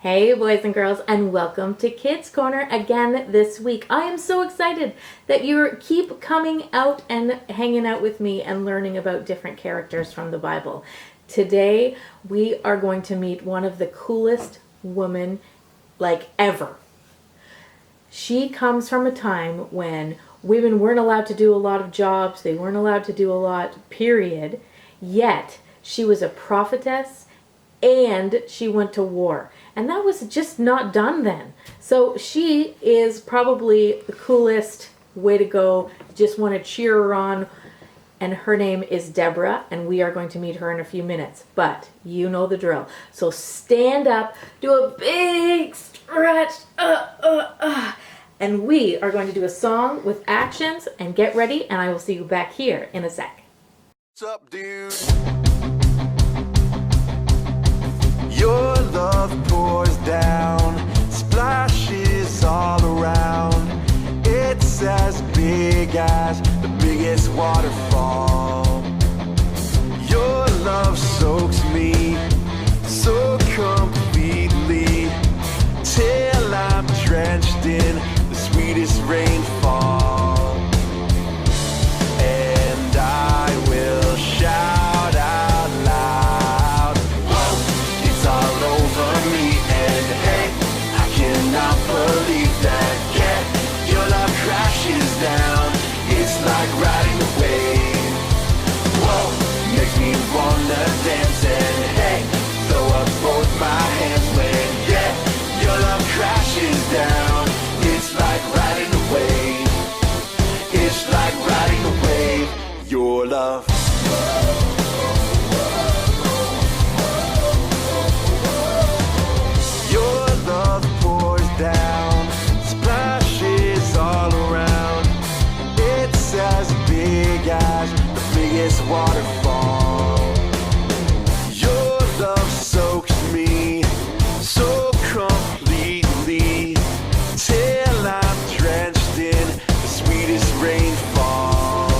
Hey boys and girls, and welcome to Kids Corner again this week. I am so excited that you keep coming out and hanging out with me and learning about different characters from the Bible. Today we are going to meet one of the coolest women ever. She comes from a time when women weren't allowed to do a lot of jobs, they weren't allowed to do a lot, period. Yet she was a prophetess and she went to war. And that was just not done then. So she is probably the coolest. Way to go. Just want to cheer her on. And her name is Deborah, and we are going to meet her in a few minutes. But you know the drill. So stand up, do a big stretch, and we are going to do a song with actions, and get ready, and I will see you back here in a sec. What's up, dude? Your love pours down, splashes all around. It's as big as the biggest waterfall. Your love soaks me so completely, till I'm drenched in the sweetest rainfall. And I will shout out loud, whoa, it's all over me. And hey, I cannot believe that, yeah, your love crashes down. It's like riding a wave. Whoa, makes me wanna dance. And hey, throw up both my hands when, yeah, your love crashes down. It's like riding a wave. It's like riding a wave. Your love. Your love pours down, splashes all around. It's as big as the biggest waterfall. Your love soaks me so completely, till I'm drenched in the sweetest rainfall.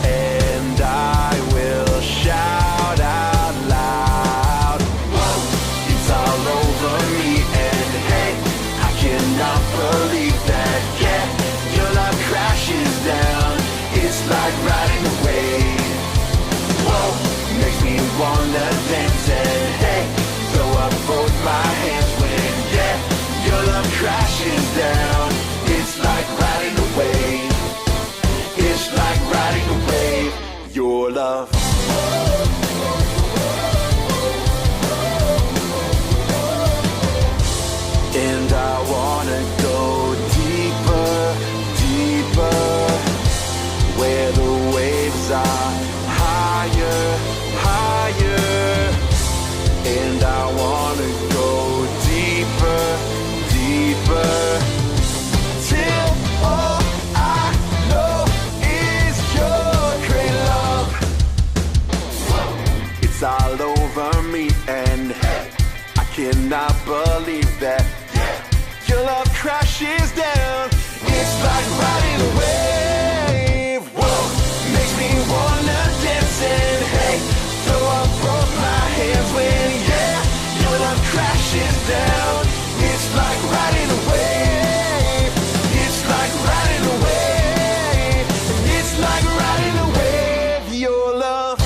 And I will shout out loud, whoa, it's all over me. And hey, I cannot believe that, yeah, your love crashes down. It's like riding a wave. Whoa, makes me wanna dance. And hey, throw up both my hands when, yeah, your love crashes down. It's like riding a wave. It's like riding a wave. Your love. And I wanna go deeper, deeper, where the waves are higher, higher. And I wanna go deeper, deeper, till all I know is your great love. It's all over me, and I cannot believe that, your love crashes down. It's like riding a wave. Whoa, makes me wanna dance. And hey, throw up both my hands when, yeah, your love crashes down. It's like riding a wave. It's like riding a wave. It's like riding a wave. Your love.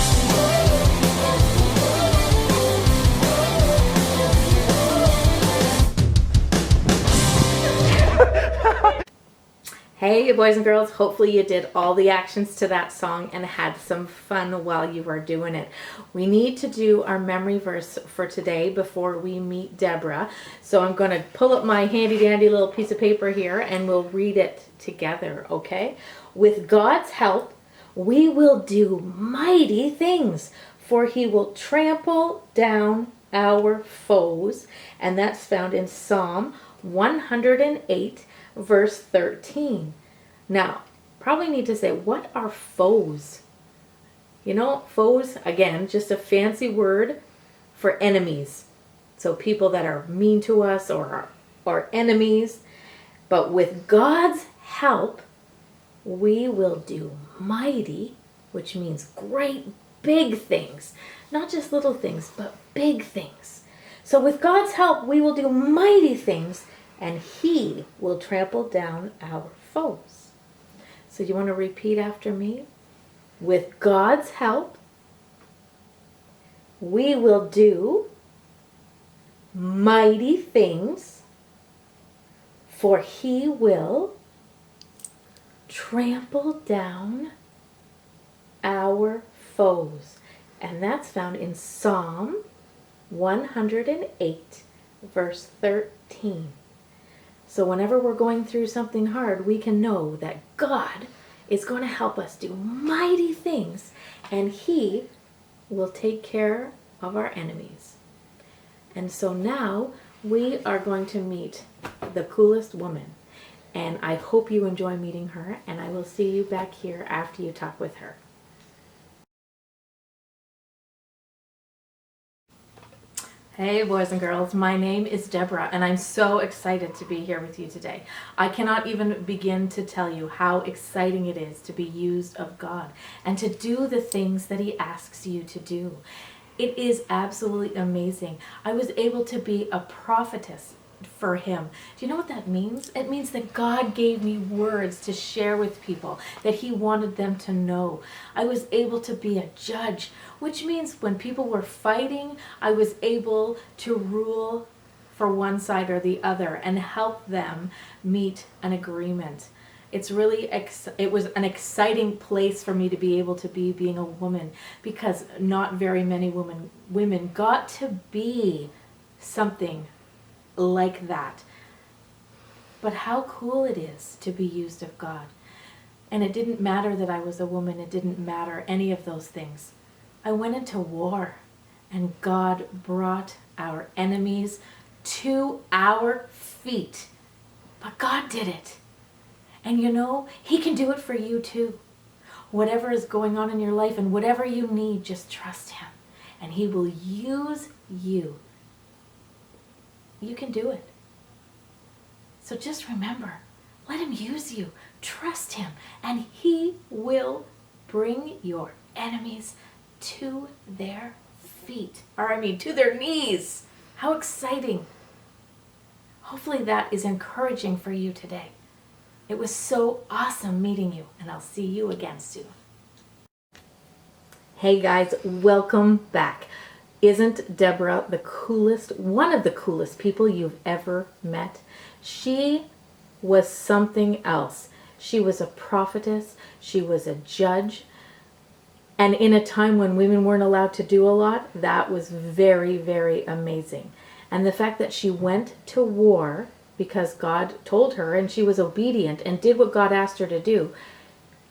Hey boys and girls, hopefully you did all the actions to that song and had some fun while you were doing it. We need to do our memory verse for today before we meet Deborah. So I'm going to pull up my handy dandy little piece of paper here and we'll read it together, okay? With God's help, we will do mighty things, for he will trample down our foes. And that's found in Psalm 108 verse 13. Now, probably need to say, what are foes? You know, foes, again, just a fancy word for enemies. So people that are mean to us or are enemies. But with God's help, we will do mighty, which means great big things. Not just little things, but big things. So with God's help, we will do mighty things, and He will trample down our foes. So you want to repeat after me? With God's help, we will do mighty things, for He will trample down our foes. And that's found in Psalm 108, verse 13. So whenever we're going through something hard, we can know that God is going to help us do mighty things, and He will take care of our enemies. And so now we are going to meet the coolest woman, and I hope you enjoy meeting her, and I will see you back here after you talk with her. Hey boys and girls, my name is Deborah, and I'm so excited to be here with you today. I cannot even begin to tell you how exciting it is to be used of God and to do the things that He asks you to do. It is absolutely amazing. I was able to be a prophetess for Him. Do you know what that means? It means that God gave me words to share with people that He wanted them to know. I was able to be a judge, which means when people were fighting, I was able to rule for one side or the other and help them meet an agreement. It's really, it was an exciting place for me to be able to be being a woman, because not very many women got to be something like that. But how cool it is to be used of God. And it didn't matter that I was a woman. It didn't matter any of those things. I went into war, and God brought our enemies to our feet. But God did it. And you know, He can do it for you too. Whatever is going on in your life and whatever you need, just trust Him, and He will use you. You can do it. So just remember, let Him use you. Trust Him, and He will bring your enemies to their feet. To their knees. How exciting. Hopefully that is encouraging for you today. It was so awesome meeting you, and I'll see you again soon. Hey guys, welcome back. Isn't Deborah the coolest, one of the coolest people you've ever met? She was something else. She was a prophetess. She was a judge. And in a time when women weren't allowed to do a lot, that was very, very amazing. And the fact that she went to war because God told her, and she was obedient and did what God asked her to do,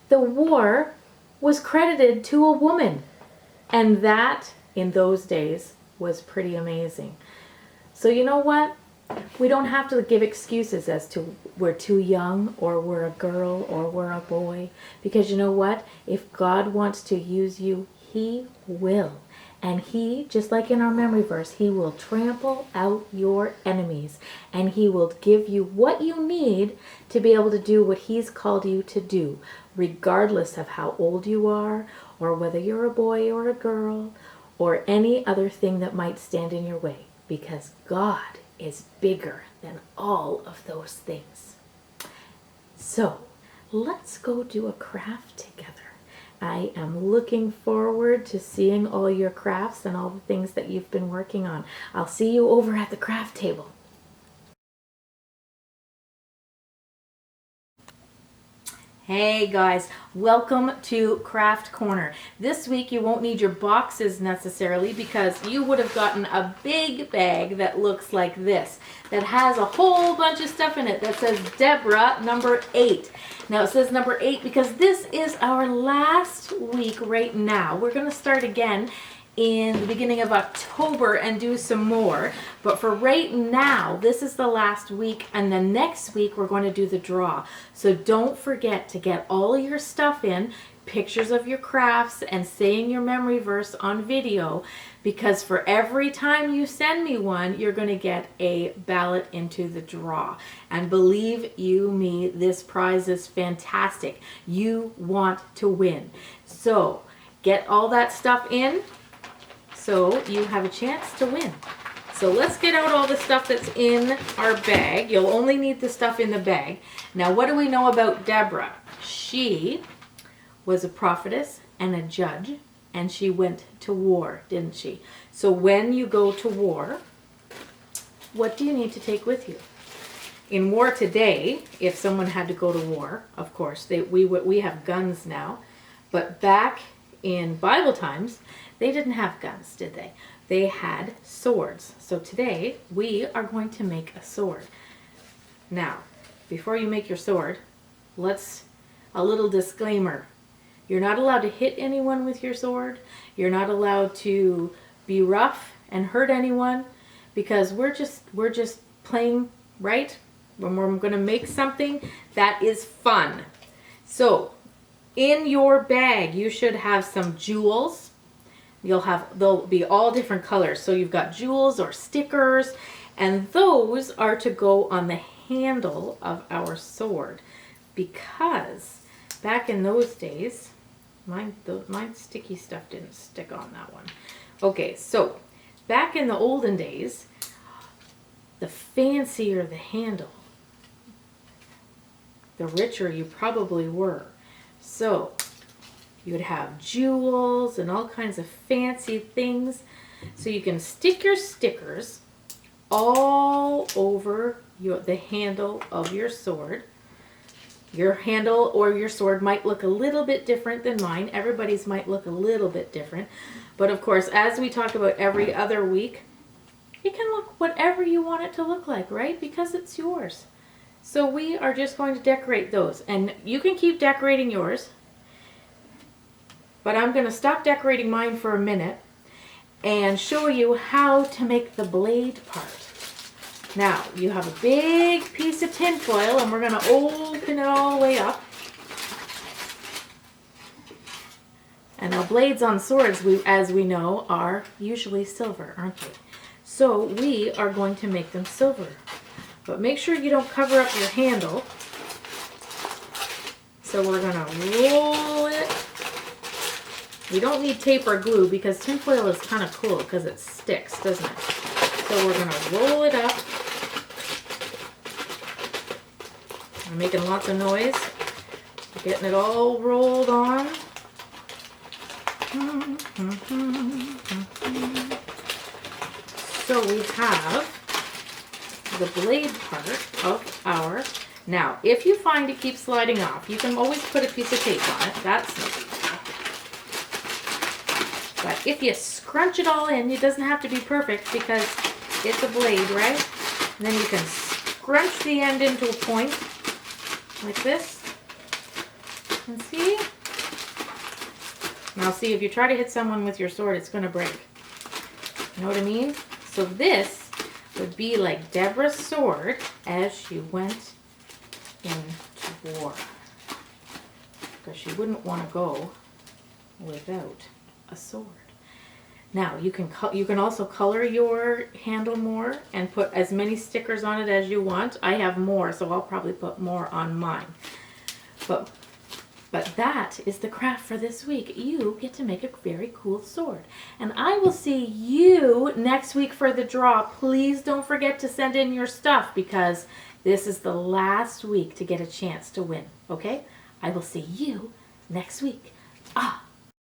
the war was credited to a woman. And that, in those days, was pretty amazing. So you know what? We don't have to give excuses as to we're too young, or we're a girl, or we're a boy. Because you know what? If God wants to use you, He will. And He, just like in our memory verse, He will trample out your enemies. And He will give you what you need to be able to do what He's called you to do, regardless of how old you are, or whether you're a boy or a girl, or any other thing that might stand in your way. Because God is bigger than all of those things. So, let's go do a craft together. I am looking forward to seeing all your crafts and all the things that you've been working on. I'll see you over at the craft table. Hey guys, welcome to Craft Corner. This week you won't need your boxes necessarily, because you would have gotten a big bag that looks like this, that has a whole bunch of stuff in it that says Deborah number 8. Now it says number 8 because this is our last week right now. We're going to start again in the beginning of October and do some more, but for right now this is the last week, and then next week we're going to do the draw. So don't forget to get all your stuff in, pictures of your crafts and saying your memory verse on video, because for every time you send me one, you're going to get a ballot into the draw. And believe you me, this prize is fantastic. You want to win. So get all that stuff in, so you have a chance to win. So let's get out all the stuff that's in our bag. You'll only need the stuff in the bag. Now, what do we know about Deborah? She was a prophetess and a judge, and she went to war, didn't she? So when you go to war, what do you need to take with you? In war today, if someone had to go to war, of course, we have guns now, but back in Bible times, they didn't have guns, did they? They had swords. So today, we are going to make a sword. Now, before you make your sword, a little disclaimer. You're not allowed to hit anyone with your sword. You're not allowed to be rough and hurt anyone, because we're just playing, right? When we're going to make something that is fun. So, in your bag, you should have some jewels. They'll be all different colors. So you've got jewels or stickers, and those are to go on the handle of our sword, because back in those days, my sticky stuff didn't stick on that one. Okay, so back in the olden days, the fancier the handle, the richer you probably were. So you'd have jewels and all kinds of fancy things. So you can stick your stickers all over the handle of your sword. Your handle or your sword might look a little bit different than mine. Everybody's might look a little bit different. But of course, as we talk about every other week, it can look whatever you want it to look like, right? Because it's yours. So we are just going to decorate those. And you can keep decorating yours. But I'm going to stop decorating mine for a minute and show you how to make the blade part. Now, you have a big piece of tin foil, and we're going to open it all the way up. And now blades on swords, as we know, are usually silver, aren't they? So we are going to make them silver. But make sure you don't cover up your handle. So we're going to roll it. We don't need tape or glue because tin foil is kind of cool because it sticks, doesn't it? So we're going to roll it up. I'm making lots of noise. Getting it all rolled on. So we have the blade part of our... Now, if you find it keeps sliding off, you can always put a piece of tape on it. That's no big deal. But if you scrunch it all in, it doesn't have to be perfect because it's a blade, right? And then you can scrunch the end into a point like this. And see? Now see, if you try to hit someone with your sword, it's going to break. You know what I mean? So this would be like Deborah's sword as she went into war. Because she wouldn't want to go without a sword. Now you can also color your handle more and put as many stickers on it as you want. I have more, so I'll probably put more on mine. But that is the craft for this week. You get to make a very cool sword. And I will see you next week for the draw. Please don't forget to send in your stuff because this is the last week to get a chance to win. Okay? I will see you next week. Ah.